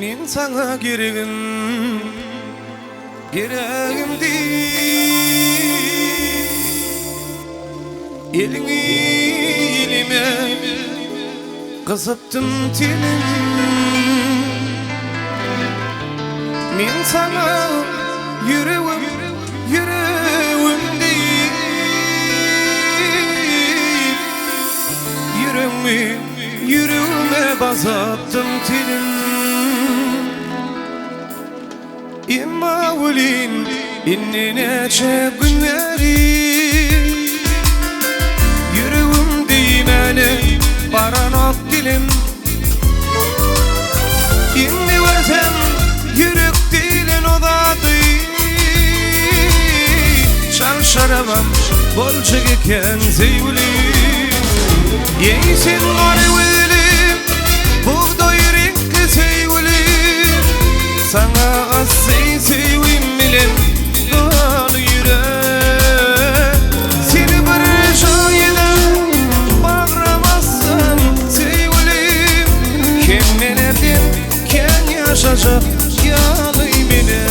Men sana geregim değil. Elini elime kızıttım telim. Men sana yüreğim değil. Yüreğime basattım telim. İmma ulin innine çek günleri. Yüreğim değmeli baranok dilim. İnni versem yürek dilin odadı. Şan şarabam bolcak eken zeyulim. Yeysin arıvelim buğday renkli zeyulim. Sana sevim bilen dağlı yürek. Seni bir şayede bağıramazsın sevgilim. Kim nelerden ken yaşayacak yalı bile.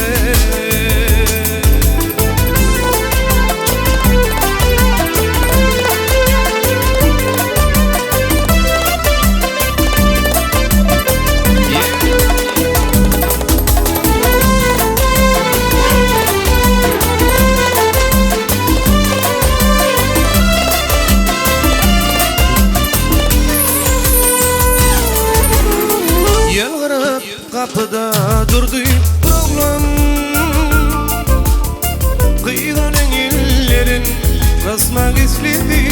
Kapıda durdu oğlan. Kıyıların ellerin rasmak istedi.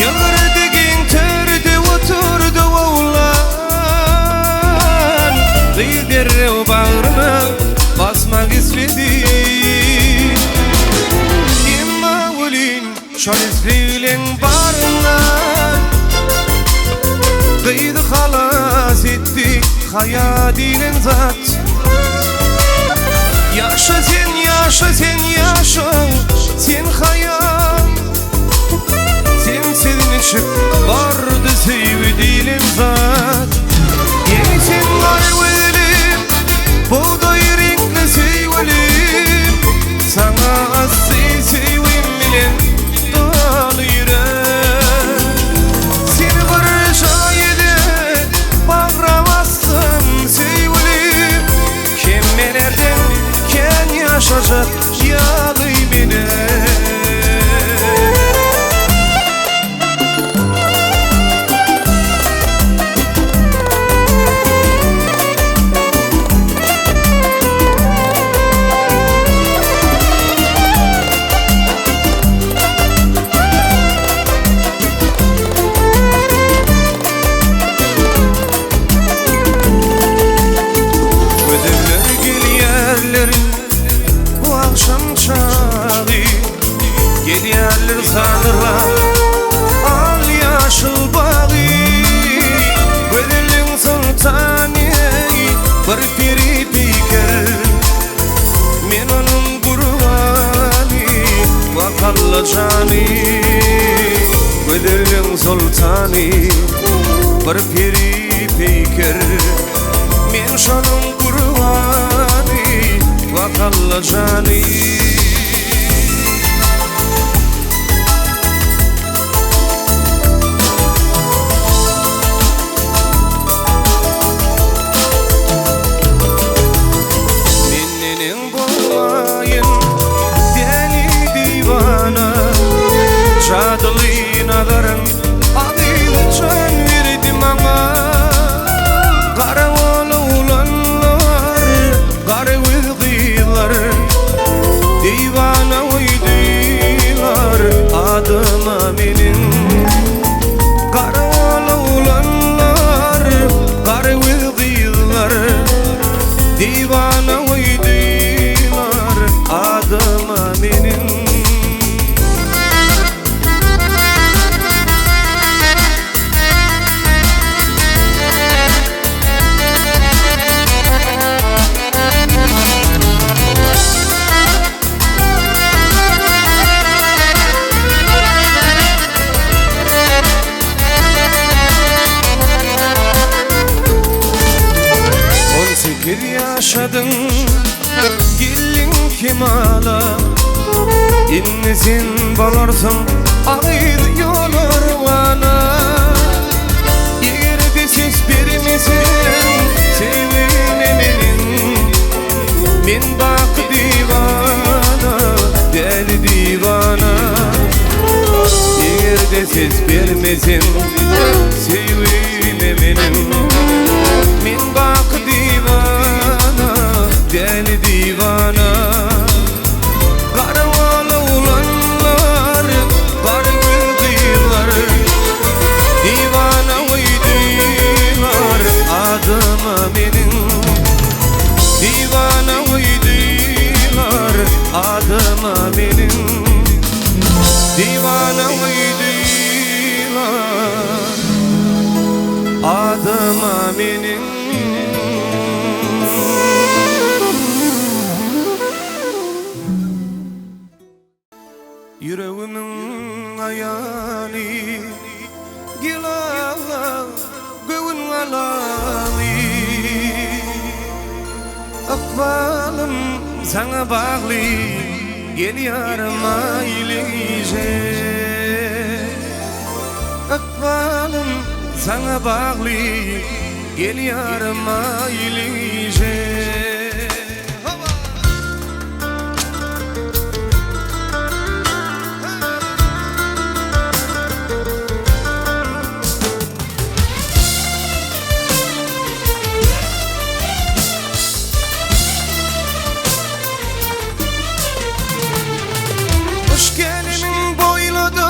Yağır degen törde oturdu oğlan. Kıyıdere o bağrına basmak istedi. İmma ulin şol isteylen barına. Kıydı halas etti hayadilen zat. Yaşa sen yaşa sen yaşa sen hayal. Sen senin için vardı sevdiğin zat. Yeni sen var velim buğday renkli sevgilim. Sana sevim bilen dağlı yürek. Seni barışayede bağıramazsın sevgilim. Kim nelerden ken yaşayacak yalı bile. Bu akşam çağı gelirler sanırla al yaşıl bağı. Gözlerin sultanı bir piri piker. Men onun kurbanı vakallı canı. Gözlerin sultanı bir piri piker. Men şonun kurbanı vakallı canı. Mennenin bolmayın deli divana. Şadılıyın ağarın adıyla can verdi bana. Kara oğlanlar kara uygular yaşadın Gillin kim ala İnnizin balarsın Ağır yolar bana Yerde siz birimizin Sevinemenin Min bak divana Deli divana Yerde siz birimizin Sevinemenin Min bak divana Deli divana Karavala ulanlar Var güldiler Divana uydular Adıma benim Divana uydular Adıma benim Divana uydular Adıma benim Yüreğimin ayağını Gila göğün alanı Akbalım sana bağlı Gel yarıma ilece Akbalım sana bağlı Gel yarıma ilece Gelimin boyladı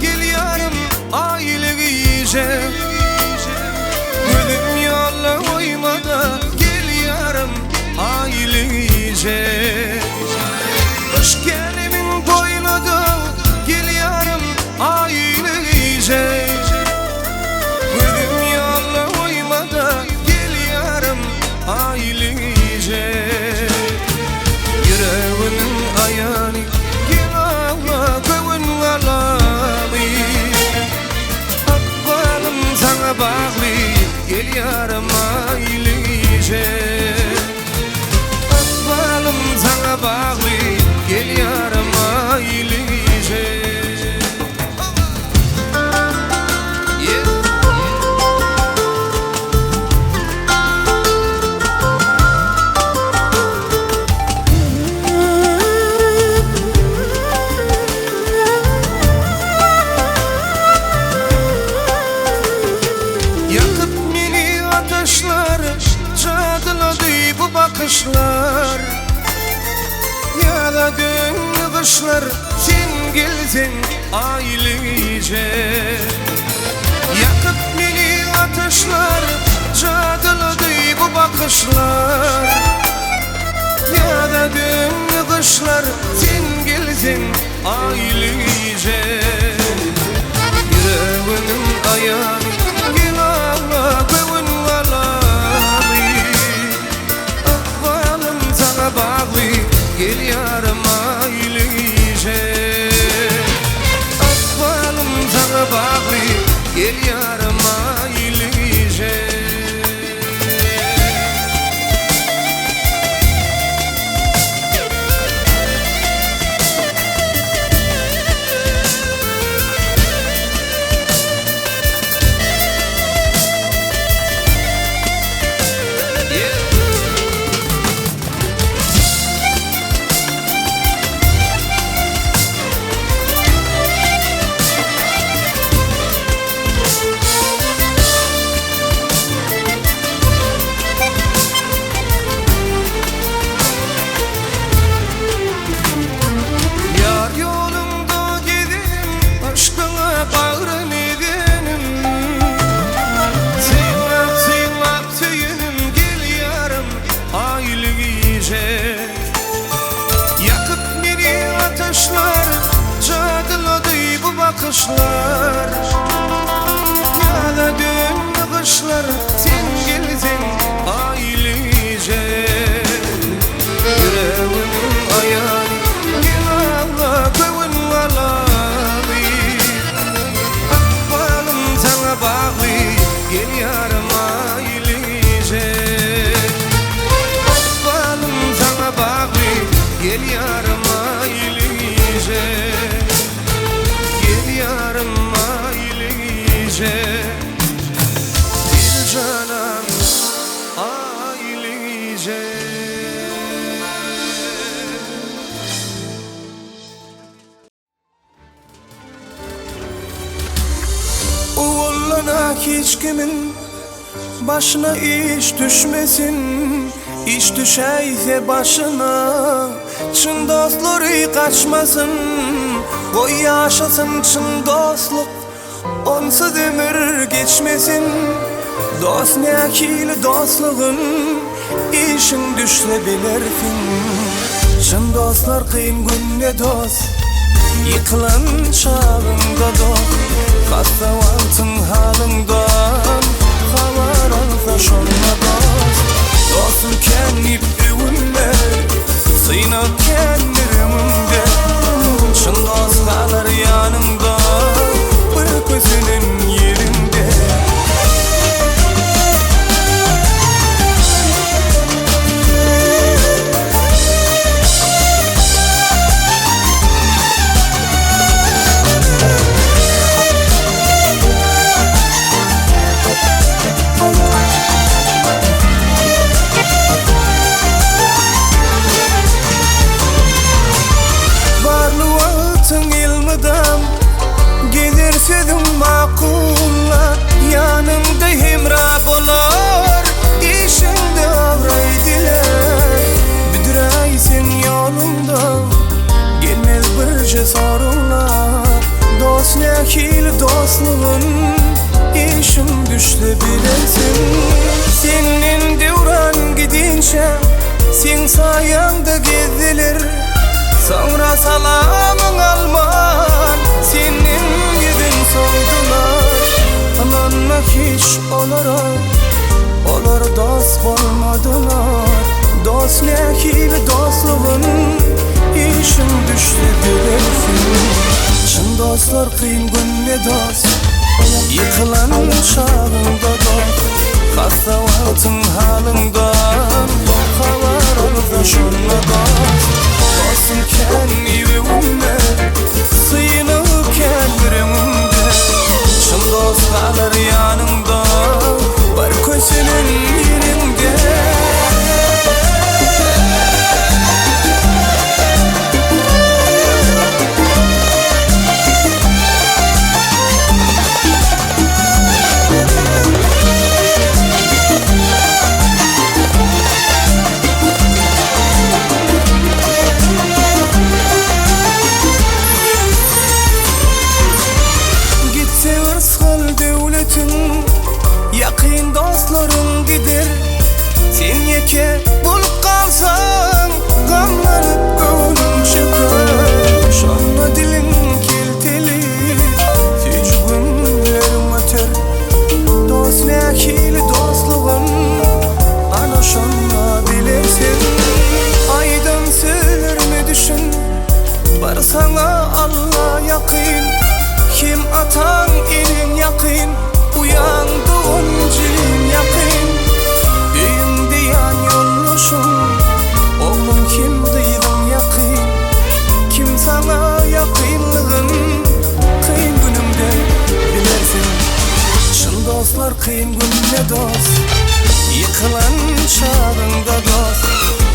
Gel yarım aile iyice Gülüm yolla uymada Gel yarım aile iyice Hoş gelimin boyladı Gel yarım aile iyice Gülüm yolla uymada Gel yarım aile iyice Yüreğinin ayağını Göğün alanı Akbalım sana bağlı Gel yarıma ilece Akbalım sana bağlı Gel yarıma ilece Cadıladı bu bakışlar Ya da dün kışlar Sen geldin ailece Yakıp beni ateşler Cadıladı bu bakışlar Ya da dün kışlar Sen geldin ailece Yüreğinin ayağını Gel ağla göğün alanı Bağlı gel yarıma ilece Akbalım sana bağlı gel yarıma ilece Bakışlar Ya da dün kışlar Sen geldin ailece Yüreğinin ayağını Gel ağla göğün alanı Akbalım sana bağlı Gel yarıma ilece ailece bir canım ailece. Oğlana hiç kimin başına iş düşmesin. İş düşeyse başına çın dostları kaçmasın. O yaşasın çın dostluk, onsuz ömür geçmesin. Dost ne akili dostluğun, işin düşse bilirsin. Çın dostlar kıyın günde dost, yıkılan çağında dost. Hasta altın halından, havar alsa şonla dost. Dostum kendip övünme, sıynak kendirimde. Çın dost kalır yanımda, bir gözünün yerinde. Gidersedim makulla, yanımda hemrah olar, işinde avraydiler. Büdüraysen yolumda, gelmez birce sorunlar. Dost ne akili dostluğun, işin düştü bilesin. Senin devran gidince, sen sayanda gezilir. Sonra salamın alman, senin gidin soydular. Ananla hiç olar dost olmadılar. Dost ne akili dostluğun, işin düştü bilirsin. Çın dostlar kıyın günde dost, yıkılan çağında dost. Hasta altın halından, havar olsa şunla dost. Dostum kendi evimde, sıyınıp kendirimde. Çın dost kalır yanımda, bir köşenin yerinde. Yakın dostların gider, sen yeke bulup kalsan, gamlanıp gönlün çıkar. Şonla dilin kelteli, tecrübelerim öter. Dost ne akili dostluğun, ana şonla bilesin. Aydan söyler mi düşün, var sana Allah yakın. Kim atan elin yakın, uyandığın cilin yakın. Düğümde yan yolmuşum, oğlum kim duydum yakın. Kim sana yakınlığın, kıyın günümde bilersin. Çın dostlar kıyın günde dost, yıkılan çağında dost.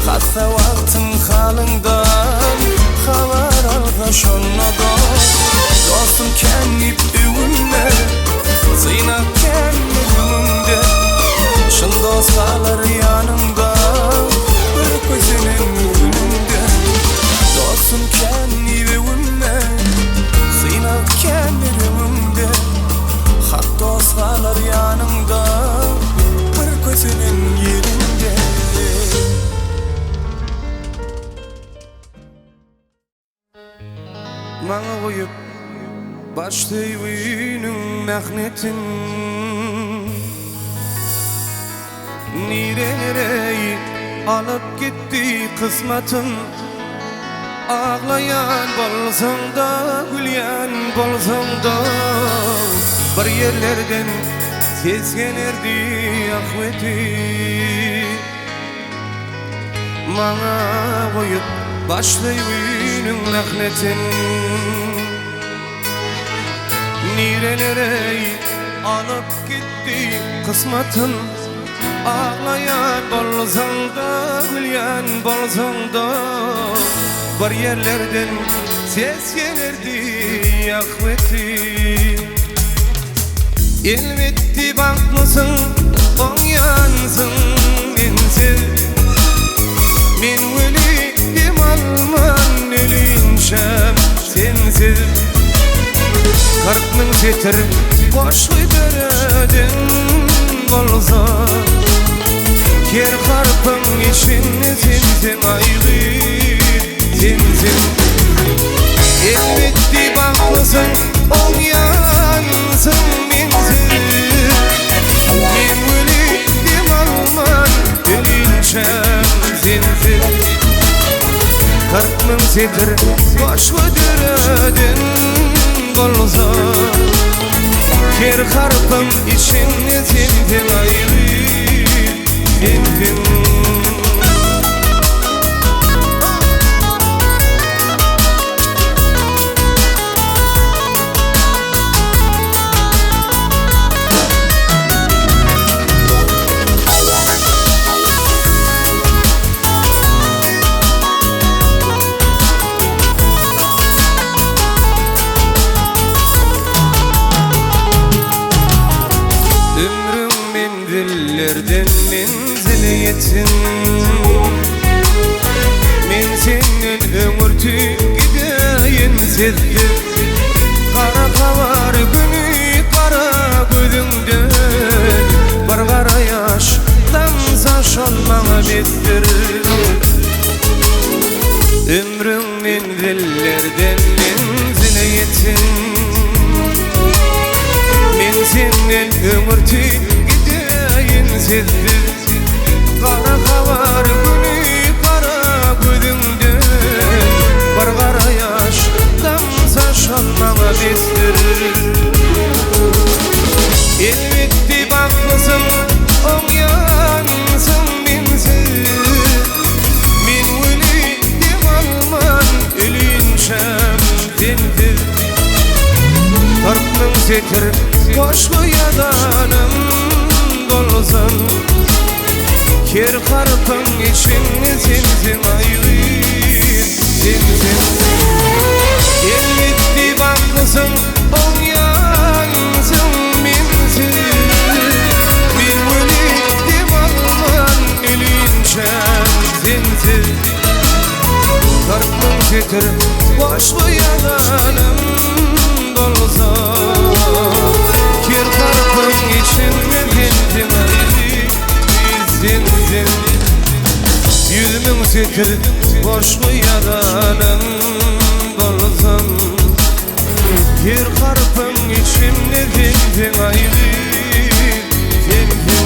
Hasta vaktin halından, havar alsa şonla dost. Dostum kendip övünme, sıynak kendirimde. Çın dost kalır yanımda, bir gözünün önünde. Dostum kendi övünme, sıynak kendirimde. Hak dost kalır yanımda, bir gözünün yerinde. Bana koyup başlayıvının mehnetin, nereye alıp gitti kısmetin. Ağlayan bolsam da, gülyen bolsam da, bir yerlerden sezgenerdi ahveti. Bana koyup başlayıvının mehnetin, nerelere alıp gitti kısmatın. Ağlayan bolsaň da, gülýän bolsaň da, bir yerlerden ses gelerdi akbeti. Elbetdi bakmysın, oňansın mensiz. Men ölidim alman ölünçem sensiz. 40 000 setir boş gideredin bolsa, ker harpın içinde sensin aýgy sensin. Elbetdi baklysın, oňansın mensiz. Men ölidim alman ölünçem sensiz. 40 000 setir boş gideredin bolsa, ker harpın içinde sensin aýgy sensin. Menzile yetsin, men senden ömürtü gideyin sezdim. Kara kavar günü kara gözünden, bir kara yaş damsa şolmağa bettir. Ömrüm menzillerden menzile yetsin, men senden ömürtü sezdim. Kara kavar günü kara gözünden, bir kara yaş damsa şolmağa bettir. Elbetdi baklysın, oňansın mensiz. Men ölidim alman ölünçem sensiz. 40 000 setir boş goýadanım bolsan, ker harpın içinde sensin aýgy sensin. Elbetdi baklysın, oňansın mensiz. Men ölidim alman ölünçem sensiz. 40 000 setir boş goýadanım bolsa, ker harpın içinde sensin aýgy sensin. 100 000 setir boş goýadanım bolsam, ker harpın içinde sensin aýgy sensin.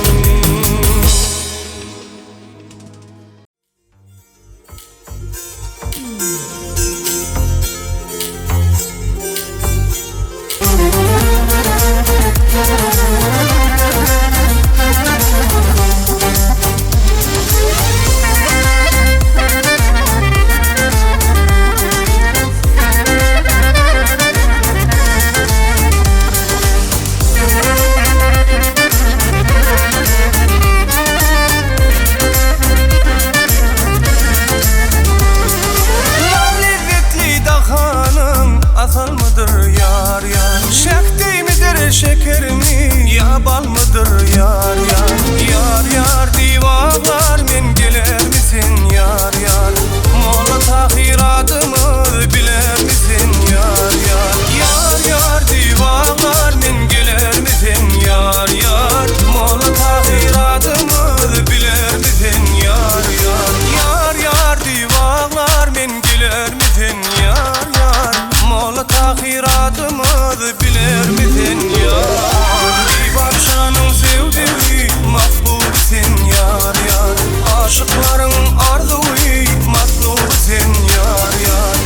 Şeker mi ya bal mıdır yar yar? Yar yar divalar men geler misin yar yar? Mola tahiratımı biler misin yar yar? Yar yar divalar men geler misin yar yar? Mola tahiratımı biler misin yar yar? Yar yar divalar men geler misin yar yar? Mola tahiratımı biler misin yar? Divan şanın sevdiği mahbub sen yar yar. Aşıkların arzuyu matlub sen yar yar.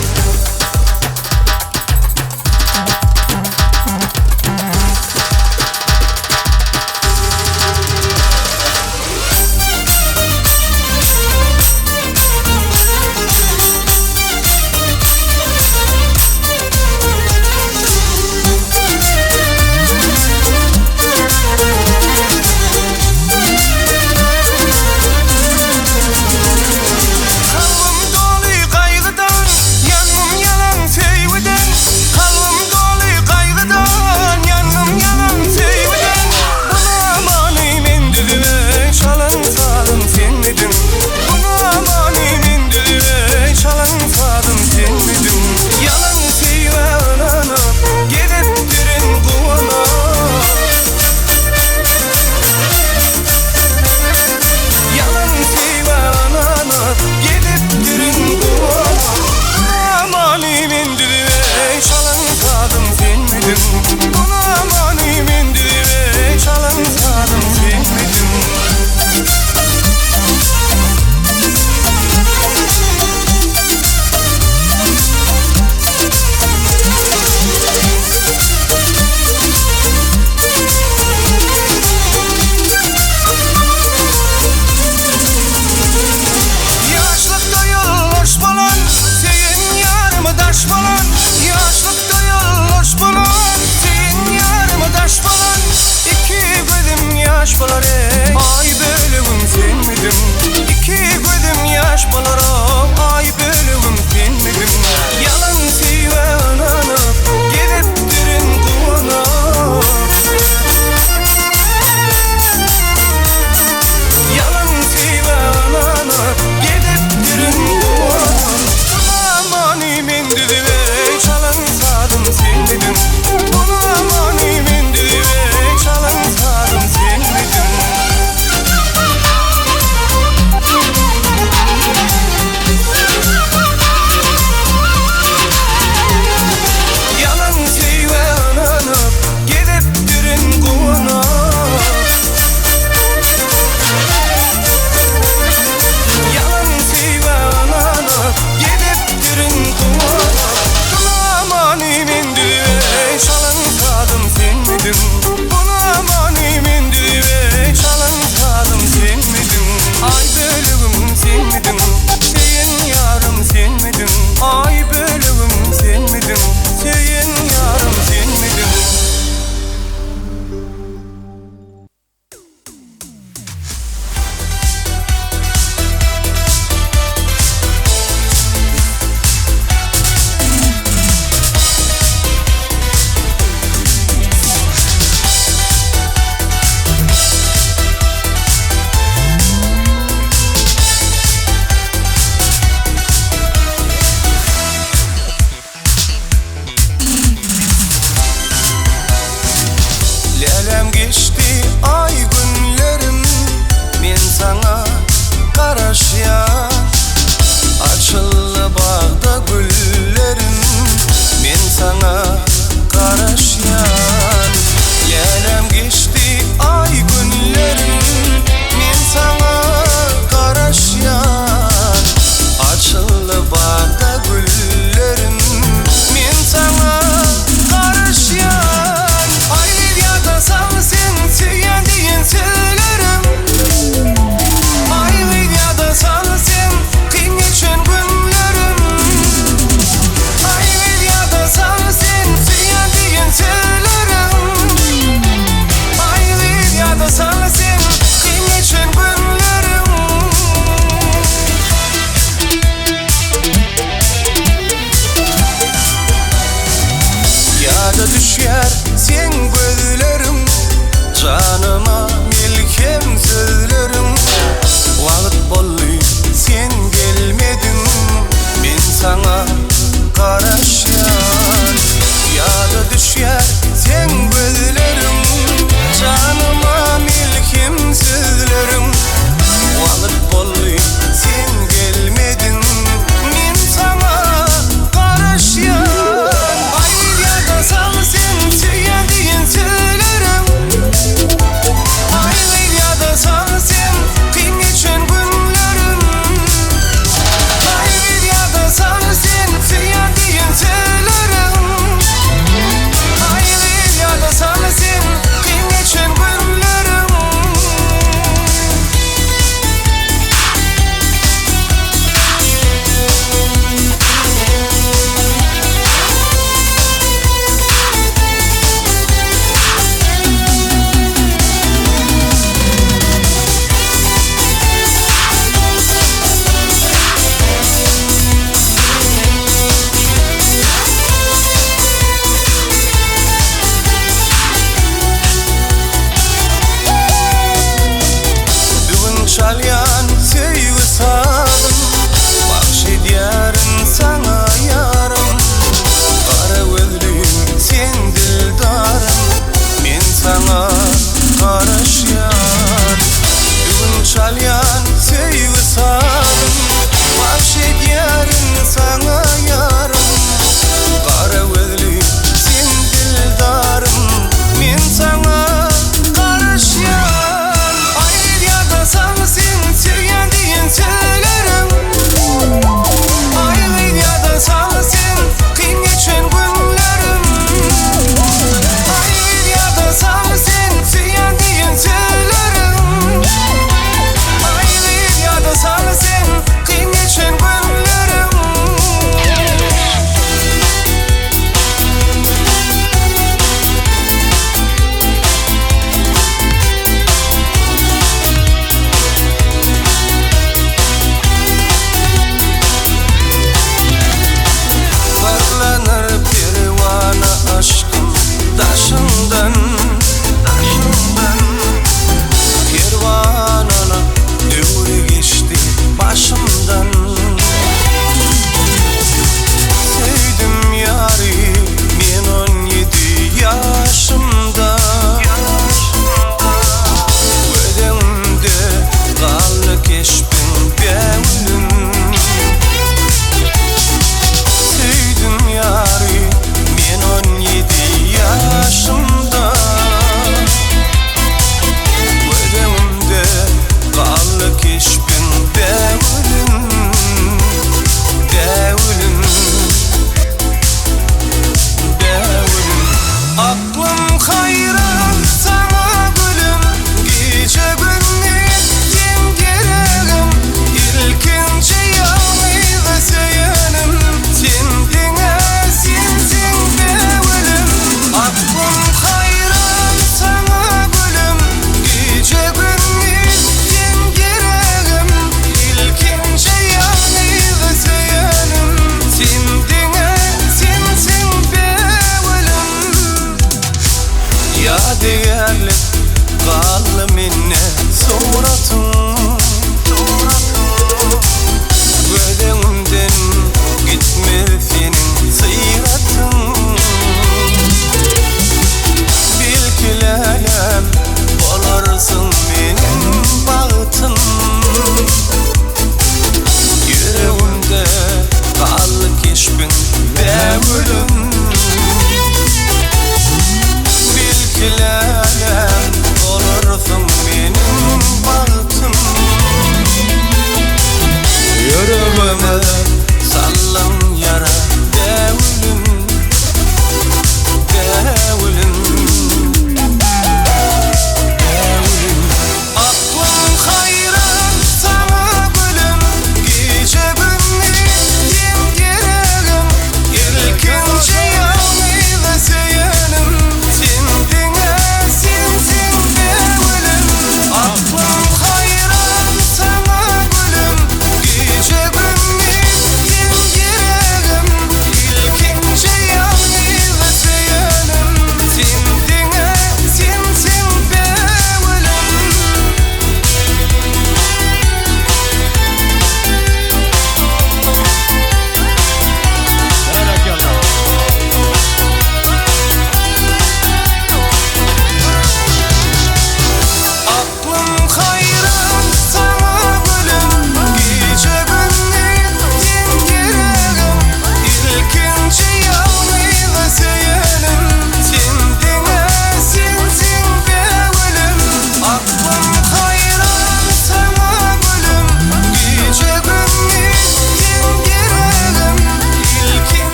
yaş bolar ey. Ay bölümüm sen miydin? İki gözüm yaş bolarım. Ay bölümüm sen miydin? Yalan seyve ananıp gidip dirin kuvanıp. Yalan seyve ananıp gidip dirin kuvanıp. Mani men düdüve çalan sadım sen miydin? Mani men düdüve çalan sadım sen miydin? Yalan seyve ananıp gidip dirin kuvanıp. Yalan seyve ananıp gidip dirin kuvanıp. Mani men düdüve çalan sadım sen miydin? Mani men düdüve çalan sadım sen miydin? Ay bölümüm sen miydin? Seyin yarım sen miydin? Ay bölümüm sen miydin? Seyin yarım sen miydin? Lelem geçti ay günlerim, men sana karışya. Açıldı bağda güllerim, men sana karışya.